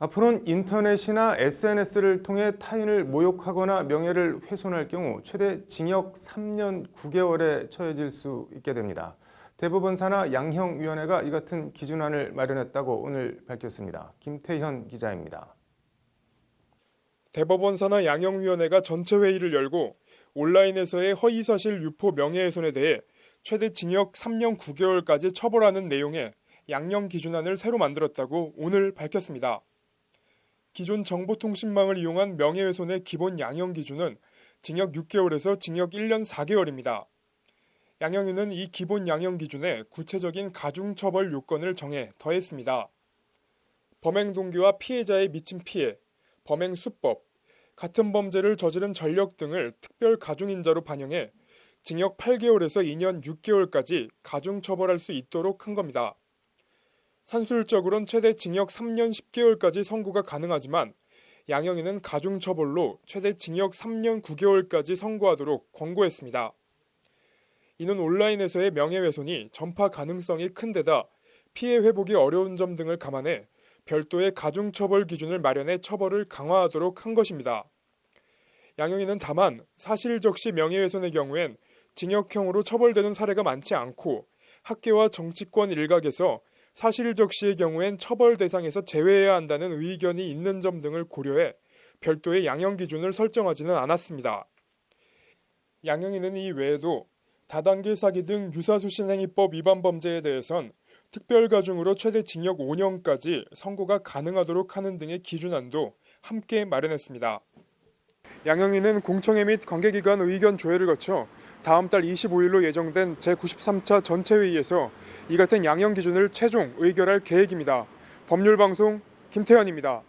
앞으로는 인터넷이나 SNS를 통해 타인을 모욕하거나 명예를 훼손할 경우 최대 징역 3년 9개월에 처해질 수 있게 됩니다. 대법원사나 양형위원회가 이 같은 기준안을 마련했다고 오늘 밝혔습니다. 김태현 기자입니다. 대법원사나 양형위원회가 전체 회의를 열고 온라인에서의 허위사실 유포 명예훼손에 대해 최대 징역 3년 9개월까지 처벌하는 내용의 양형 기준안을 새로 만들었다고 오늘 밝혔습니다. 기존 정보통신망을 이용한 명예훼손의 기본 양형 기준은 징역 6개월에서 징역 1년 4개월입니다. 양형위는 이 기본 양형 기준에 구체적인 가중처벌 요건을 정해 더했습니다. 범행 동기와 피해자에 미친 피해, 범행 수법, 같은 범죄를 저지른 전력 등을 특별 가중인자로 반영해 징역 8개월에서 2년 6개월까지 가중처벌할 수 있도록 한 겁니다. 산술적으로는 최대 징역 3년 10개월까지 선고가 가능하지만 양형위는 가중처벌로 최대 징역 3년 9개월까지 선고하도록 권고했습니다. 이는 온라인에서의 명예훼손이 전파 가능성이 큰 데다 피해 회복이 어려운 점 등을 감안해 별도의 가중처벌 기준을 마련해 처벌을 강화하도록 한 것입니다. 양형위는 다만 사실적시 명예훼손의 경우엔 징역형으로 처벌되는 사례가 많지 않고 학계와 정치권 일각에서 사실적시의 경우엔 처벌 대상에서 제외해야 한다는 의견이 있는 점 등을 고려해 별도의 양형 기준을 설정하지는 않았습니다. 양형위는 이 외에도 다단계 사기 등 유사수신행위법 위반 범죄에 대해선 특별가중으로 최대 징역 5년까지 선고가 가능하도록 하는 등의 기준안도 함께 마련했습니다. 양형위는 공청회 및 관계기관 의견 조회를 거쳐 다음 달 25일로 예정된 제93차 전체회의에서 이 같은 양형 기준을 최종 의결할 계획입니다. 법률방송 김태현입니다.